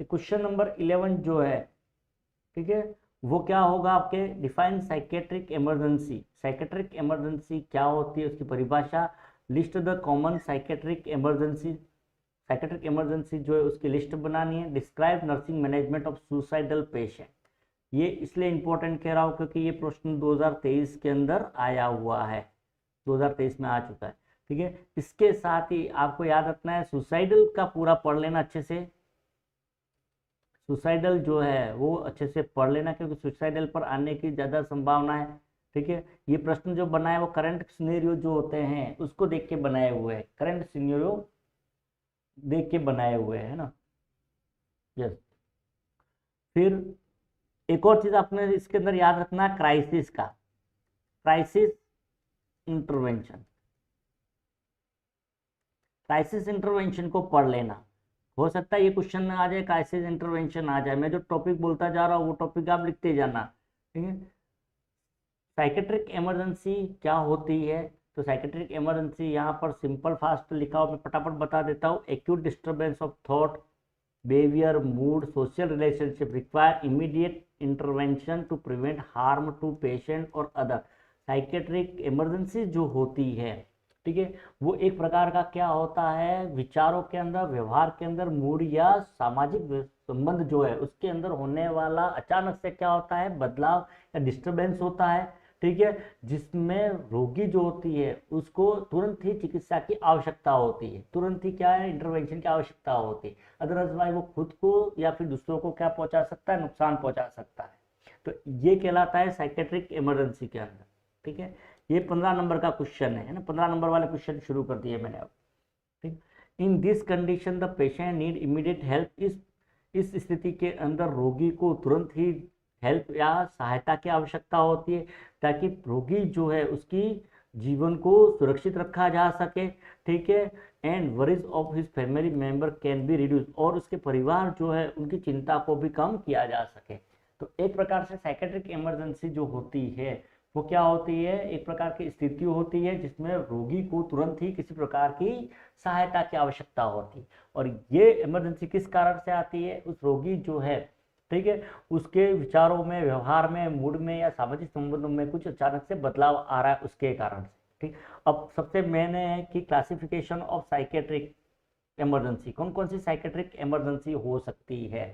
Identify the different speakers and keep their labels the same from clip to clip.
Speaker 1: Question number 11 जो है, ठीक है, वो क्या होगा आपके, define psychiatric emergency. Psychiatric emergency क्या होती है, उसकी परिभाषा, list the common psychiatric emergency. Psychiatric emergency जो है उसकी लिस्ट बनानी है। Describe nursing management of suicidal patient. ये इसलिए इंपॉर्टेंट कह रहा हूँ क्योंकि ये प्रश्न 2023 के अंदर आया हुआ है, 2023 में आ चुका है, ठीक है। इसके साथ ही आपको याद रखना है, सुसाइडल का पूरा पढ़ लेना अच्छे से। सुसाइडल जो है वो अच्छे से पढ़ लेना क्योंकि सुसाइडल पर आने की ज़्यादा संभावना है, ठीक है। ये प्रश्न जो बनाए वो करंट सिनेरियो जो होते हैं उसको देख के बनाए हुए हैं, करंट सिनेरियो देख के बनाए हुए हैं ना। यस। फिर एक और चीज आपने इसके अंदर याद रखना, क्राइसिस का, क्राइसिस इंटरवेंशन। क्राइसिस इंटरवेंशन को पढ़ लेना। हो सकता है ये क्वेश्चन में आ जाए, क्राइसिस इंटरवेंशन आ जाए। मैं जो टॉपिक बोलता जा रहा हूँ वो टॉपिक आप लिखते जाना, ठीक है। साइकेट्रिक इमरजेंसी क्या होती है, तो साइकेट्रिक इमरजेंसी यहाँ पर सिंपल फास्ट लिखा हो, मैं फटाफट बता देता हूँ। Acute disturbance of thought, behavior, mood, social relationship require immediate intervention to prevent harm to patient or other। Psychiatric emergency जो होती है, ठीक है, वो एक प्रकार का क्या होता है, विचारों के अंदर, व्यवहार के अंदर, मूड या सामाजिक संबंध जो है उसके अंदर होने वाला अचानक से क्या होता है, बदलाव या डिस्टर्बेंस होता है, ठीक है, जिसमें रोगी जो होती है उसको तुरंत ही चिकित्सा की आवश्यकता होती है, तुरंत ही क्या है, इंटरवेंशन की आवश्यकता होती है। अदरवाइज वो खुद को या फिर दूसरों को क्या पहुंचा सकता है, नुकसान पहुंचा सकता है। तो ये कहलाता है साइकेट्रिक इमरजेंसी के अंदर, ठीक है। ये 15 नंबर का क्वेश्चन है ना, 15 नंबर वाले क्वेश्चन शुरू कर दिए मैंने अब, ठीक। In this condition the patient need immediate help. इस स्थिति के अंदर रोगी को तुरंत ही हेल्प या सहायता की आवश्यकता होती है ताकि रोगी जो है उसकी जीवन को सुरक्षित रखा जा सके, ठीक है। And worries of his family member can be reduce, और उसके परिवार जो है उनकी चिंता को भी कम किया जा सके। तो एक प्रकार से साइकेट्रिक इमरजेंसी जो होती है वो क्या होती है, एक प्रकार की स्थिति होती है जिसमें रोगी को तुरंत ही किसी प्रकार की सहायता की आवश्यकता होती है। और ये इमरजेंसी किस कारण से आती है, उस रोगी जो है, ठीक है, उसके विचारों में, व्यवहार में, मूड में या सामाजिक संबंधों में कुछ अचानक से बदलाव आ रहा है उसके कारण से, ठीक। अब सबसे मेन है कि क्लासिफिकेशन ऑफ साइकेट्रिक इमरजेंसी, कौन कौन सी साइकेट्रिक इमरजेंसी हो सकती है।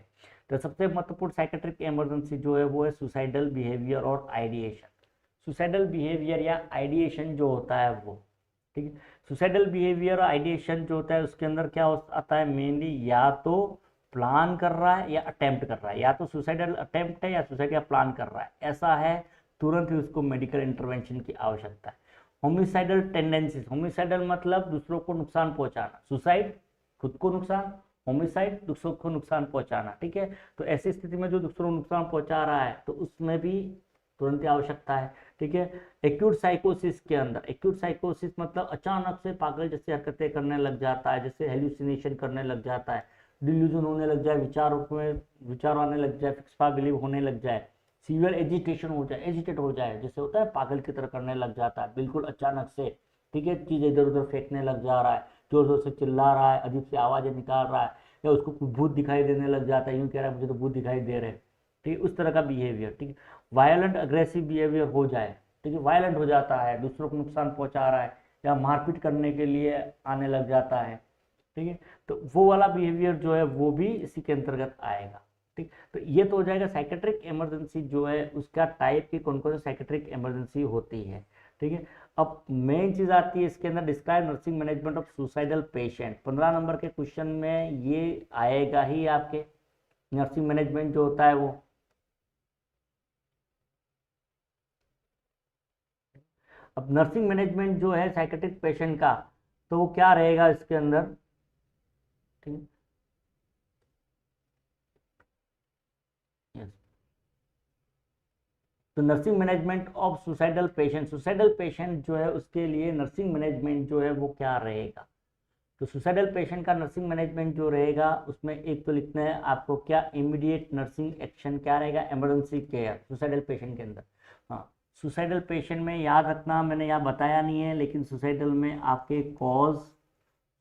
Speaker 1: तो सबसे महत्वपूर्ण साइकेट्रिक इमरजेंसी जो है वो है सुसाइडल बिहेवियर और आइडिएशन। सुसाइडल बिहेवियर या आइडिएशन जो होता है वो, ठीक है। सुसाइडल बिहेवियर और आइडिएशन जो होता है उसके अंदर क्या आता है, मेनली या तो प्लान कर रहा है या अटेम्प्ट कर रहा है, या तो सुसाइडल अटेम्प्ट है या सुसाइड या प्लान कर रहा है, ऐसा है, तुरंत ही उसको मेडिकल इंटरवेंशन की आवश्यकता है। होमिसाइडल टेंडेंसीज, होमिसाइडल मतलब दूसरों को नुकसान पहुंचाना, सुसाइड खुद को नुकसान, होमिसाइड दूसरों को नुकसान पहुंचाना, ठीक है। तो ऐसी स्थिति में जो दूसरों को नुकसान पहुंचा रहा है तो उसमें भी तुरंत ही आवश्यकता है, ठीक है। एक्यूट साइकोसिस के अंदर, एक्यूट साइकोसिस मतलब अचानक से पागल जैसे हरकतें करने लग जाता है, जैसे हेल्यूसिनेशन करने लग जाता है, डिल्यूजन होने लग जाए, विचार आने लग जाए, फिक्स बिलीव होने लग जाए, सीवियर एजिटेशन हो जाए, एजिटेट हो जाए, जैसे होता है पागल की तरह करने लग जाता है बिल्कुल अचानक से, ठीक है। चीज इधर उधर फेंकने लग जा रहा है, जोर जोर से चिल्ला रहा है, अजीब सी आवाजें निकाल रहा है, या उसको कुछ भूत दिखाई देने लग जाता है, यूं कह रहा है मुझे तो भूत दिखाई दे रहे हैं, ठीक है, उस तरह का बिहेवियर, ठीक है। वायलेंट अग्रेसिव बिहेवियर हो जाए, ठीक है, वायलेंट हो जाता है, दूसरों को नुकसान पहुंचा रहा है या मारपीट करने के लिए आने लग जाता है, ठीक है। तो वो वाला बिहेवियर जो है वो भी इसी के अंतर्गत आएगा, ठीक। तो ये तो हो जाएगा साइकेट्रिक इमरजेंसी जो है उसका टाइप की कौन कौन सी साइकेट्रिक इमरजेंसी होती है, ठीक है। अब मेन चीज आती है इसके अंदर, describe nursing management of suicidal patient. 15 number के क्वेश्चन में ये आएगा ही आपके, नर्सिंग मैनेजमेंट जो होता है वो। अब नर्सिंग मैनेजमेंट जो है साइकेट्रिक पेशेंट का, तो वो क्या रहेगा इसके अंदर, ठीक है। तो nursing management of suicidal patient, suicidal patient जो है उसके लिए नर्सिंग मैनेजमेंट जो है वो क्या रहेगा। तो सुसाइडल पेशेंट का नर्सिंग मैनेजमेंट जो रहेगा उसमें एक तो लिखना है आपको क्या, इमीडिएट नर्सिंग एक्शन क्या रहेगा, इमरजेंसी केयर सुसाइडल पेशेंट के अंदर। हाँ, सुसाइडल पेशेंट में याद रखना, मैंने यहाँ बताया नहीं है लेकिन सुसाइडल में आपके कॉज,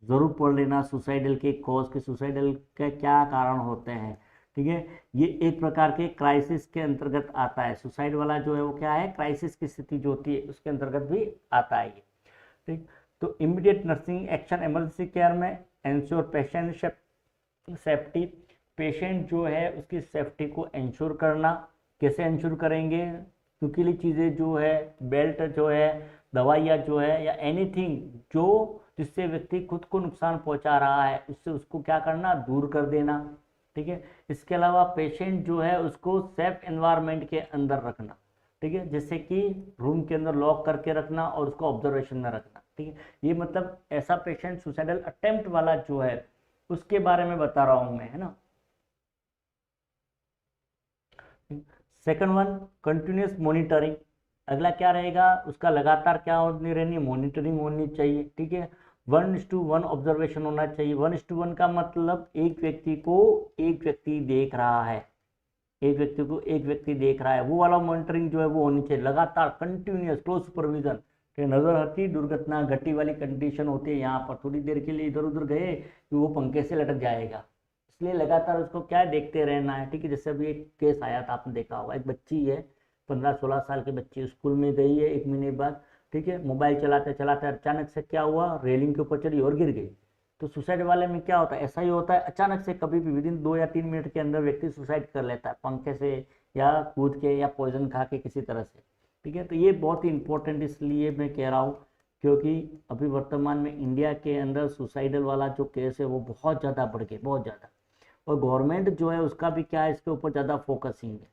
Speaker 1: ज़रूर पढ़ लेना, सुसाइडल के कॉज के, सुसाइडल के क्या कारण होते हैं, ठीक है। ये एक प्रकार के क्राइसिस के अंतर्गत आता है, सुसाइड वाला जो है वो क्या है, क्राइसिस की स्थिति जो होती है उसके अंतर्गत भी आता है ये, ठीक। तो immediate nursing action emergency care में इंश्योर पेशेंट सेफ्टी, पेशेंट जो है उसकी सेफ्टी को इंश्योर करना। कैसे इंश्योर करेंगे, नुकीली चीज़ें जो है, बेल्ट जो है, दवाइयाँ जो है, या एनीथिंग जो जिससे व्यक्ति खुद को नुकसान पहुंचा रहा है उससे उसको क्या करना, दूर कर देना, ठीक है। इसके अलावा पेशेंट जो है उसको सेफ एनवायरनमेंट के अंदर रखना, ठीक है, जैसे कि रूम के अंदर लॉक करके रखना और उसको ऑब्जर्वेशन में रखना, ठीक है। ये मतलब ऐसा पेशेंट सुसाइडल अटेम्प्ट वाला जो है उसके बारे में बता रहा हूं मैं, है ना। Second one, continuous monitoring. अगला क्या रहेगा, उसका लगातार क्या होनी रहनी, मॉनिटरिंग होनी चाहिए, ठीक है। 1:1 ऑब्जर्वेशन होना चाहिए। 1:1 का मतलब एक व्यक्ति को एक व्यक्ति देख रहा है, एक व्यक्ति को एक व्यक्ति देख रहा है, वो वाला मॉनिटरिंग जो है वो होनी चाहिए, लगातार कंटिन्यूस क्लोज सुपरविजन। नजर हटी दुर्घटना घटी वाली कंडीशन होती है, यहाँ पर थोड़ी देर के लिए इधर उधर गए कि वो पंखे से लटक जाएगा, इसलिए लगातार उसको क्या है, देखते रहना है, ठीक है। जैसे अभी एक केस आया था, आपने देखा होगा, एक बच्ची है 15-16 साल की बच्ची, स्कूल में गई है 1 महीने बाद, ठीक है, मोबाइल चलाते चलाते अचानक से क्या हुआ, रेलिंग के ऊपर चढ़ी और गिर गई। तो सुसाइड वाले में क्या होता है, ऐसा ही होता है, अचानक से कभी भी विदिन 2 या 3 मिनट के अंदर व्यक्ति सुसाइड कर लेता है, पंखे से या कूद के या पॉइजन खा के किसी तरह से, ठीक है। तो ये बहुत ही इंपॉर्टेंट इसलिए मैं कह रहा हूँ क्योंकि अभी वर्तमान में इंडिया के अंदर सुसाइडल वाला जो केस है वो बहुत ज़्यादा बढ़ गए, बहुत ज़्यादा, और गवर्नमेंट जो है उसका भी क्या है, इसके ऊपर ज़्यादा फोकसिंग है,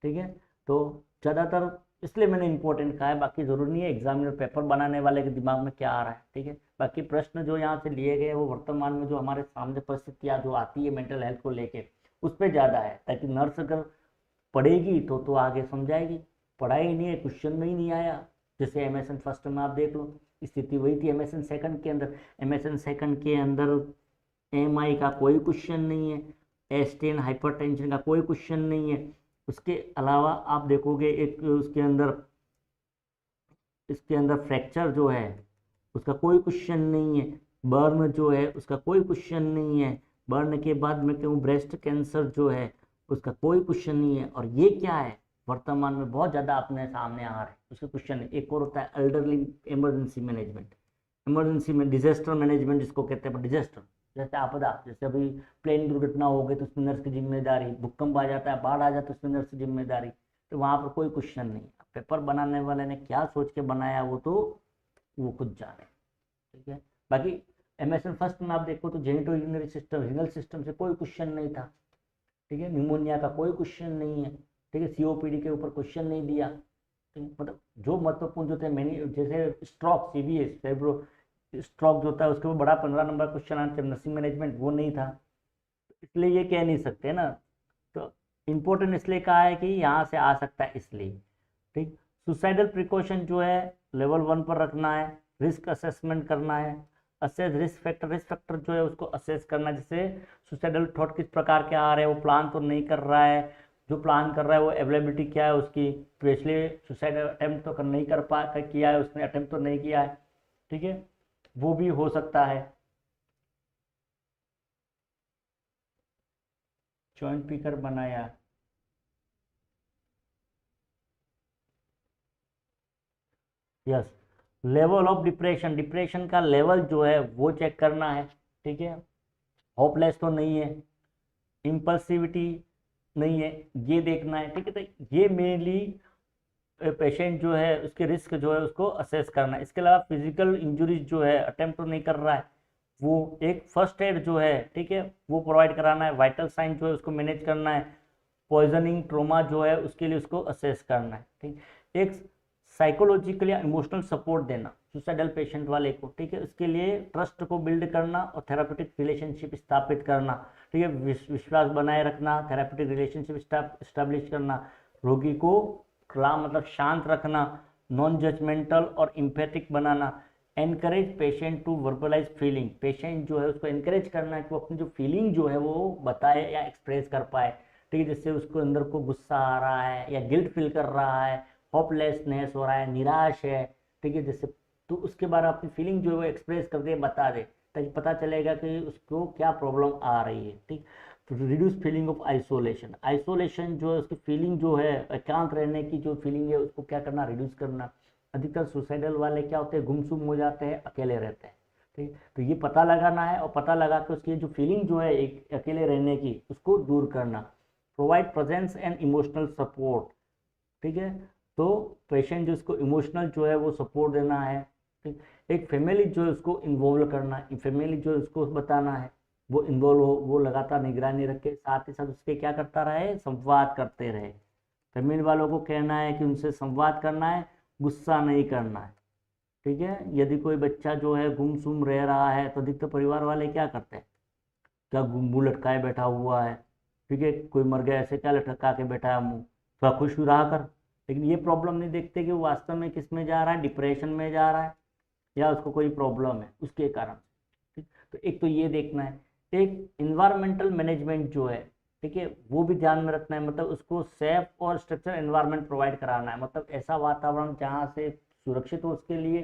Speaker 1: ठीक है। तो ज़्यादातर इसलिए मैंने इंपॉर्टेंट कहा है, बाकी ज़रूरी नहीं है एग्जामिनर पेपर बनाने वाले के दिमाग में क्या आ रहा है, ठीक है। बाकी प्रश्न जो यहाँ से लिए गए वो वर्तमान में जो हमारे सामने परिस्थितियाँ जो आती है मेंटल हेल्थ को लेके उस पर ज़्यादा है, ताकि नर्स अगर पढ़ेगी तो आगे समझाएगी, पढ़ाई नहीं है, क्वेश्चन में ही नहीं आया। जैसे एमएसएन फर्स्ट में आप देख लो, स्थिति वही थी एमएसएन सेकंड के अंदर। एमएसएन सेकंड के अंदर एमआई का कोई क्वेश्चन नहीं है, एस्टेन हाइपरटेंशन का कोई क्वेश्चन नहीं है। उसके अलावा आप देखोगे एक इसके अंदर फ्रैक्चर जो है उसका कोई क्वेश्चन नहीं है, बर्न जो है उसका कोई क्वेश्चन नहीं है, बर्न के बाद मैं कहूँ ब्रेस्ट कैंसर जो है उसका कोई क्वेश्चन नहीं है। और ये क्या है, वर्तमान में बहुत ज़्यादा अपने सामने आ रहा है उसके क्वेश्चन। एक और होता है एल्डरली इमरजेंसी मैनेजमेंट, इमरजेंसी में डिजास्टर मैनेजमेंट जिसको कहते हैं, डिजास्टर जैसे आपदा, जैसे अभी प्लेन दुर्घटना हो गई तो उसमें नर्स की जिम्मेदारी, भूकंप आ जाता है, बाढ़ आ जाता है, उसमें नर्स की जिम्मेदारी, तो वहाँ पर कोई क्वेश्चन नहीं। पेपर बनाने वाले ने क्या सोच के बनाया वो तो वो खुद जाने, ठीक है। बाकी एमएसएन फर्स्ट में आप देखो तो genito urinary system, renal system से कोई क्वेश्चन नहीं था, ठीक है। न्यूमोनिया का कोई क्वेश्चन नहीं है, ठीक है। सीओपीडी के ऊपर क्वेश्चन नहीं दिया, मतलब जो महत्वपूर्ण जो थे मैंने, जैसे स्ट्रोक, सीवीएस फेब्रो स्ट्रोक जो होता है उसके ऊपर बड़ा 15 number question answer, nursing management वो नहीं था, इसलिए ये कह नहीं सकते ना। तो इम्पोर्टेंट इसलिए कहा है कि यहाँ से आ सकता है इसलिए, ठीक। सुसाइडल प्रिकॉशन जो है लेवल 1 पर रखना है, रिस्क असेसमेंट करना है, असेस रिस्क फैक्टर जो है उसको असेस करना, जैसे सुसाइडल थॉट किस प्रकार के आ रहे हैं, वो प्लान तो नहीं कर रहा है, जो प्लान कर रहा है वो अवेलेबिलिटी क्या है उसकी, पिछले सुसाइड अटेम्प्ट तो नहीं कर पा किया है उसने, अटेम्प्ट तो नहीं किया है, ठीक है, वो भी हो सकता है। जॉइंट पिकर बनाया, yes. Level of depression, depression का लेवल जो है वो चेक करना है, ठीक है। होपलेस तो नहीं है, इम्पल्सिविटी नहीं है, ये देखना है, ठीक है। तो ये मेनली पेशेंट जो है उसके रिस्क जो है उसको असेस करना है। इसके अलावा फिजिकल इंजुरीज जो है अटेम्प्ट तो नहीं कर रहा है, वो एक फर्स्ट एड जो है, ठीक है, वो प्रोवाइड कराना है। वाइटल साइन जो है उसको मैनेज करना है। पॉइजनिंग ट्रोमा जो है उसके लिए उसको असेस करना है, ठीक। एक साइकोलॉजिकल या इमोशनल सपोर्ट देना सुसाइडल पेशेंट वाले को, ठीक है, उसके लिए ट्रस्ट को बिल्ड करना और थेरापेटिक रिलेशनशिप स्थापित करना, ठीक है, विश्वास बनाए रखना, थेरापेटिक रिलेशनशिप स्टैब्लिश करना, रोगी को मतलब शांत रखना, नॉन जजमेंटल और इम्पैथिक बनाना, encourage patient to verbalize feeling, patient जो है उसको एनकरेज करना है कि वो अपनी जो फीलिंग जो है वो बताए या एक्सप्रेस कर पाए, ठीक है। जिससे उसको अंदर को गुस्सा आ रहा है या गिल्ट फील कर रहा है, होपलेसनेस हो रहा है, निराश है, ठीक है, जैसे तो उसके बारे में अपनी फीलिंग जो है वो एक्सप्रेस कर दे, बता दे, ताकि पता चलेगा कि उसको क्या प्रॉब्लम आ रही है। ठीक, तो reduce feeling of isolation, isolation जो है उसकी फीलिंग जो है, एकांत रहने की जो फीलिंग है उसको क्या करना, रिड्यूस करना। अधिकतर सुसाइडल वाले क्या होते हैं, गुमसुम हो जाते हैं, अकेले रहते हैं। ठीक, तो ये पता लगाना है और पता लगा के उसकी जो फीलिंग जो है एक अकेले रहने की उसको दूर करना। Provide presence and emotional support. ठीक है, तो पेशेंट जो इसको इमोशनल जो है वो सपोर्ट देना है। ठीक, एक फैमिली जो है उसको इन्वॉल्व करना, फैमिली जो है उसको बताना है वो इन्वॉल्व हो, वो लगातार निगरानी रखे, साथ ही साथ उसके क्या करता रहे, संवाद करते रहे। फैमिली वालों को कहना है कि उनसे संवाद करना है, गुस्सा नहीं करना है। ठीक है, यदि कोई बच्चा जो है गुमसुम रह रहा है तो अधिकतर परिवार वाले क्या करते हैं, क्या मुंह लटकाए बैठा हुआ है, ठीक है, कोई मर गया ऐसे क्या लटका के बैठा है मुंह, थोड़ा खुश भी रहा कर। लेकिन ये प्रॉब्लम नहीं देखते कि वो वास्तव में किस में जा रहा है, डिप्रेशन में जा रहा है या उसको कोई प्रॉब्लम है उसके कारण। ठीक, तो एक तो ये देखना है। एक इन्वायरमेंटल मैनेजमेंट जो है, ठीक है, वो भी ध्यान में रखना है, मतलब उसको सेफ और स्ट्रक्चर एनवायरनमेंट प्रोवाइड कराना है, मतलब ऐसा वातावरण जहाँ से सुरक्षित हो उसके लिए।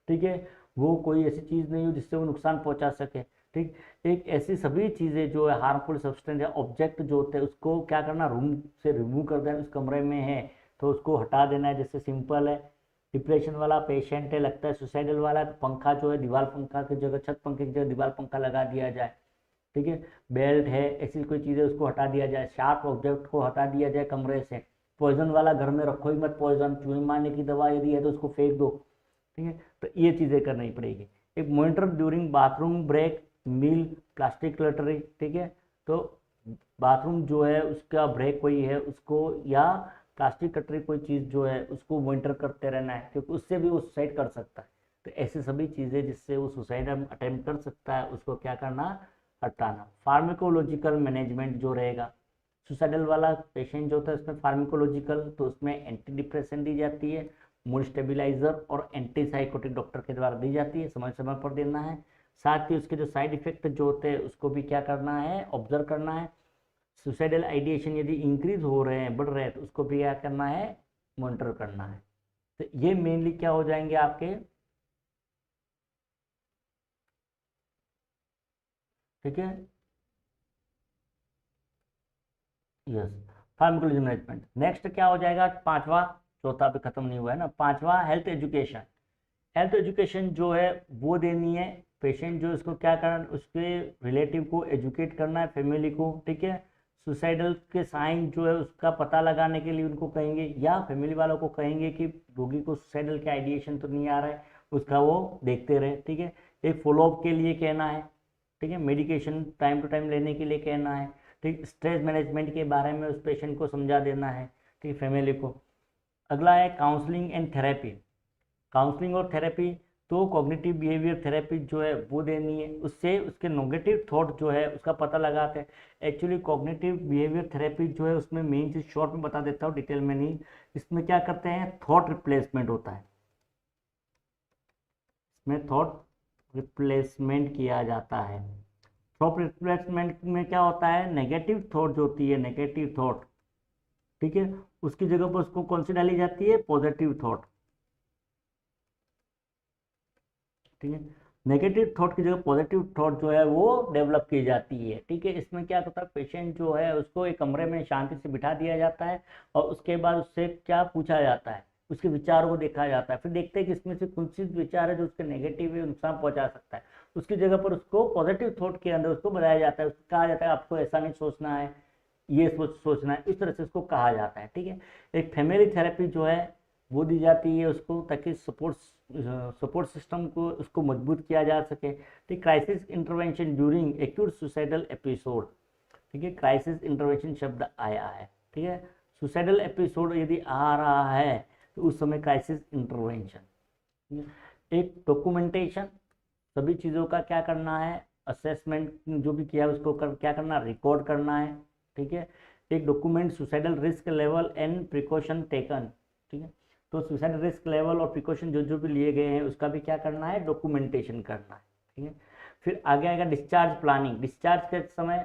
Speaker 1: ठीक है, वो कोई ऐसी चीज़ नहीं हो जिससे वो नुकसान पहुंचा सके। ठीक, एक ऐसी सभी चीज़ें जो है हार्मफुल सब्सटेंस या ऑब्जेक्ट जो होते हैं उसको क्या करना, रूम से रिमूव कर देना, उस कमरे में है तो उसको हटा देना है। जैसे सिंपल है, डिप्रेशन वाला पेशेंट है, लगता है सुसाइडल वाला, पंखा जो है दीवार पंखा की जगह, छत पंखे की जगह दीवार पंखा लगा दिया जाए। ठीक है, बेल्ट है, ऐसी कोई चीज़ है उसको हटा दिया जाए, शार्प ऑब्जेक्ट को हटा दिया जाए कमरे से। पॉइजन वाला घर में रखो ही मत, पॉइजन चूहे मारने की दवा यदि है तो उसको फेंक दो। ठीक है, तो ये चीज़ें करनी पड़ेगी। एक मॉनिटर ड्यूरिंग बाथरूम ब्रेक, मील, प्लास्टिक क्लटरी। ठीक है, तो बाथरूम जो है उसका ब्रेक कोई है उसको, या प्लास्टिक कटरी कोई चीज़ जो है उसको मॉनिटर करते रहना है, क्योंकि उससे भी वो सुसाइड कर सकता है। तो ऐसी सभी चीज़ें जिससे वो सुसाइड अटेम्प्ट कर सकता है उसको क्या करना, हटाना। फार्माकोलॉजिकल मैनेजमेंट जो रहेगा, सुसाइडल वाला पेशेंट जो होता है उसमें फार्माकोलॉजिकल, तो उसमें एंटी डिप्रेशन दी जाती है, मूड स्टेबिलाईजर और एंटी साइकोटिक डॉक्टर के द्वारा दी जाती है, समय समय पर देना है। साथ ही उसके जो साइड इफेक्ट जो होते हैं उसको भी क्या करना है, ऑब्जर्व करना है। सुसाइडल आइडिएशन यदि इंक्रीज हो रहे हैं, बढ़ रहे हैं, तो उसको भी क्या करना है, मॉनिटर करना है। तो ये मेनली क्या हो जाएंगे आपके, ठीक है, यस, फार्माकोलॉजी मैनेजमेंट। नेक्स्ट क्या हो जाएगा, पांचवा, चौथा भी खत्म नहीं हुआ है ना, पांचवा हेल्थ एजुकेशन। हेल्थ एजुकेशन जो है वो देनी है, पेशेंट जो इसको क्या करना, उसके रिलेटिव को एजुकेट करना है, फैमिली को। ठीक है, सुसाइडल के साइन जो है उसका पता लगाने के लिए उनको कहेंगे, या फैमिली वालों को कहेंगे कि रोगी को सुसाइडल के आइडिएशन तो नहीं आ रहा है, उसका वो देखते रहे। ठीक है, एक फॉलोअप के लिए कहना है। ठीक है, मेडिकेशन टाइम टू टाइम लेने के लिए कहना है। ठीक, स्ट्रेस मैनेजमेंट के बारे में उस पेशेंट को समझा देना है, ठीक, फैमिली को। अगला है काउंसलिंग एंड थेरेपी। काउंसलिंग और थेरेपी, तो कॉग्निटिव बिहेवियर थेरेपी जो है वो देनी है, उससे उसके नेगेटिव थॉट जो है उसका पता लगाते हैं। एक्चुअली कॉग्निटिव बिहेवियर थेरेपी जो है उसमें मेन चीज़ शॉर्ट में बता देता हूँ, डिटेल में नहीं। इसमें क्या करते हैं, थॉट रिप्लेसमेंट होता है, इसमें थॉट रिप्लेसमेंट किया जाता है। थॉट रिप्लेसमेंट में क्या होता है, नेगेटिव थॉट जो होती है, नेगेटिव थॉट, ठीक है, उसकी जगह पर उसको कौन सी डाली जाती है, पॉजिटिव थॉट। ठीक है, नेगेटिव थॉट की जगह पॉजिटिव थॉट जो है वो डेवलप की जाती है। ठीक है, इसमें क्या होता है, पेशेंट जो है उसको एक कमरे में शांति से बिठा दिया जाता है और उसके बाद उससे क्या पूछा जाता है, उसके विचारों को देखा जाता है, फिर देखते हैं कि इसमें से कौन सी विचार है जो उसके नेगेटिव है, नुकसान पहुंचा सकता है। उसकी जगह पर उसको पॉजिटिव थॉट के अंदर उसको बताया जाता है, उसको कहा जाता है आपको ऐसा नहीं सोचना है, ये सोचना है, इस तरह से उसको कहा जाता है। ठीक है, एक फैमिली थेरेपी जो है वो दी जाती है उसको, ताकि सपोर्ट सिस्टम को उसको मजबूत किया जा सके। ठीक, crisis intervention during acute suicidal episode. ठीक है, क्राइसिस इंटरवेंशन शब्द आया है। ठीक है, सुसाइडल एपिसोड यदि आ रहा है तो उस समय क्राइसिस इंटरवेंशन। एक डॉक्यूमेंटेशन, सभी चीज़ों का क्या करना है, असेसमेंट जो भी किया है उसको क्या करना, रिकॉर्ड करना है। ठीक है, एक document suicidal risk level and precaution taken. ठीक है, तो सुसाइड रिस्क लेवल और प्रिकॉशन जो जो भी लिए गए हैं उसका भी क्या करना है, डॉक्यूमेंटेशन करना है। ठीक है, फिर आगे आएगा डिस्चार्ज प्लानिंग। डिस्चार्ज के समय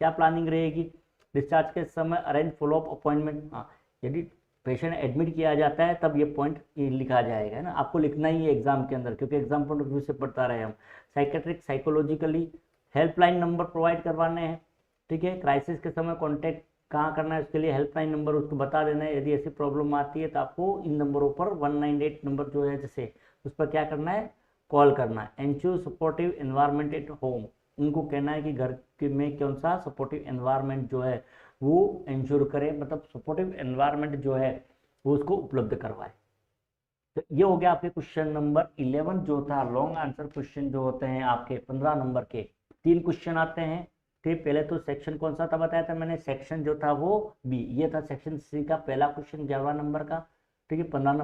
Speaker 1: क्या प्लानिंग रहेगी, डिस्चार्ज के समय अरेंज फॉलोअप अपॉइंटमेंट। हाँ, यदि पेशेंट एडमिट किया जाता है तब ये पॉइंट लिखा जाएगा, है ना, आपको लिखना ही है एग्जाम के अंदर, क्योंकि एग्जाम पॉइंट ऑफ व्यू से पढ़ता रहे हम। Psychiatric psychologically helpline number provide करवाने हैं, ठीक है, क्राइसिस के समय कॉन्टैक्ट कहाँ करना है उसके लिए हेल्पलाइन नंबर उसको बता देना है। यदि ऐसी प्रॉब्लम आती है तो आपको इन नंबरों पर 198 नंबर जो है जैसे उस पर क्या करना है, कॉल करना है। Ensure supportive environment at home, उनको कहना है कि घर में कौन सा सपोर्टिव एनवायरनमेंट जो है वो इंश्योर करे, मतलब सपोर्टिव एनवायरनमेंट जो है वो उसको उपलब्ध करवाए। तो ये हो गया आपके क्वेश्चन नंबर 11 जो था लॉन्ग आंसर क्वेश्चन जो होते हैं आपके 15 नंबर के 3 क्वेश्चन आते हैं। ठीक, पहले तो सेक्शन कौन सा था बताया था मैंने, सेक्शन जो था वो बी, ये था सेक्शन सी का पहला क्वेश्चन 11 नंबर का। ठीक है, 15 नंबर